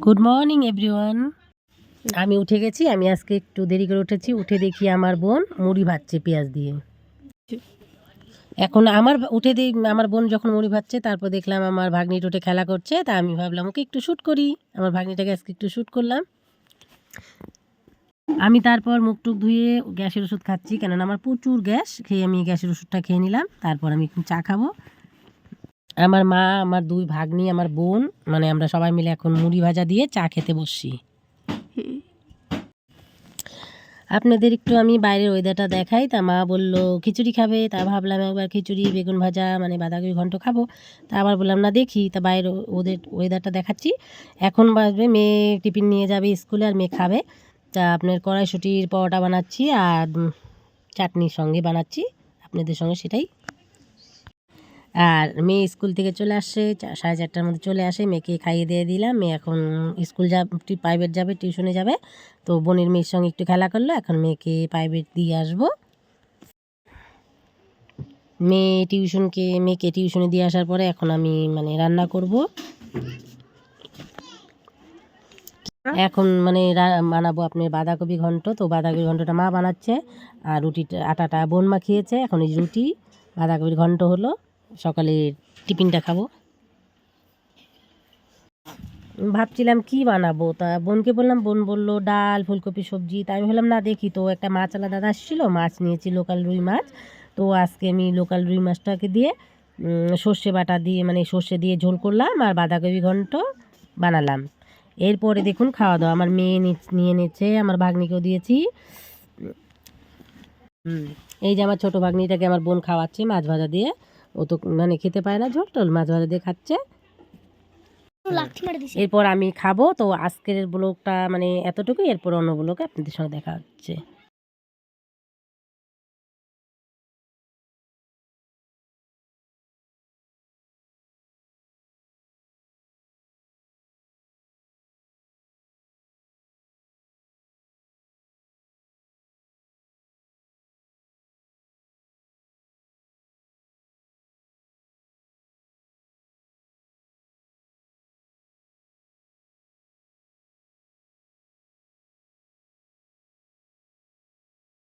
Good morning everyone. আমি উঠে গেছি। আমি আজকে একটু দেরি করে উঠেছি। উঠে দেখি আমার বোন মুড়ি ভাজছে পেঁয়াজ দিয়ে। এখন আমার বোন যখন মুড়ি ভাজছে, তারপর দেখলাম আমার ভাগ্নিটা উঠে খেলা করছে। তা আমি ভাবলাম ওকে একটু শ্যুট করি। আমার ভাগ্নিটাকে আজকে একটু শ্যুট করলাম। আমি তারপর মুখ টুক ধুয়ে গ্যাসের ওষুধ খাচ্ছি, কেননা আমার প্রচুর গ্যাস। খেয়ে আমি গ্যাসের ওষুধটা খেয়ে নিলাম। তারপর আমি একটু চা খাবো। আমার মা, আমার দুই ভাগ্নি, আমার বোন, মানে আমরা সবাই মিলে এখন মুড়ি ভাজা দিয়ে চা খেতে বসছি। আপনাদের একটু আমি বাইরের ওয়েদারটা দেখাই। তা মা বললো খিচুড়ি খাবে। তা ভাবলাম একবার খিচুড়ি বেগুন ভাজা মানে বাঁধাকপি ঘন্ট খাবো। তা আবার বললাম না, দেখি। তা বাইরের ওদের ওয়েদারটা দেখাচ্ছি। এখন বাজবে, মেয়ে টিফিন নিয়ে যাবে স্কুলে আর মেয়ে খাবে। তা আপনার কড়াইশুঁটির পরোটা বানাচ্ছি আর চাটনির সঙ্গে বানাচ্ছি আপনাদের সঙ্গে সেটাই। আর মেয়ে স্কুল থেকে চলে আসছে, 4:30টার মধ্যে চলে আসে। মেয়েকে খাইয়ে দিয়ে দিলাম। মেয়ে এখন স্কুল প্রাইভেট যাবে, টিউশনে যাবে। তো বোনের মেয়ের সঙ্গে একটু খেলা করলো। এখন মেয়েকে প্রাইভেট দিয়ে আসবো। মেয়েকে টিউশনে দিয়ে আসার পরে এখন আমি মানে রান্না করব। এখন মানে বানাবো আপনার বাঁধাকপি ঘন্ট। তো বাঁধাকপি ঘন্টটা মা বানাচ্ছে আর আটাটা বোন মাখিয়েছে। এখন এই রুটি বাঁধাকপির ঘন্ট হলো। সকালে টিফিনটা খাবো। ভাবছিলাম কি বানাবো। তা বোনকে বললাম, বোন বললো ডাল ফুলকপি সবজি। তাই আমি বললাম না, দেখি। তো একটা মাছওয়ালা দাদা আসছিলো, মাছ নিয়েছি, লোকাল রুই মাছ। তো আজকে আমি লোকাল রুই মাছটাকে দিয়ে সর্ষে বাটা দিয়ে মানে সর্ষে দিয়ে ঝোল করলাম আর বাঁধাকপি ঘন্ট বানালাম। এরপরে দেখুন খাওয়া দাওয়া আমার মেয়ে নিয়ে নিচ্ছে, আমার ভাগ্নিকেও দিয়েছি। এই যে আমার ছোটো ভাগ্নিটাকে আমার বোন খাওয়াচ্ছে মাছ ভাজা দিয়ে। ও তো মানে খেতে পায় না ঝোল টোল, মাছ ভাজা দিয়ে খাচ্ছে। এরপর আমি খাবো। তো আজকের ব্লগটা মানে এতটুকুই। এরপর অন্য ব্লগে আপনাদের সঙ্গে দেখা হচ্ছে।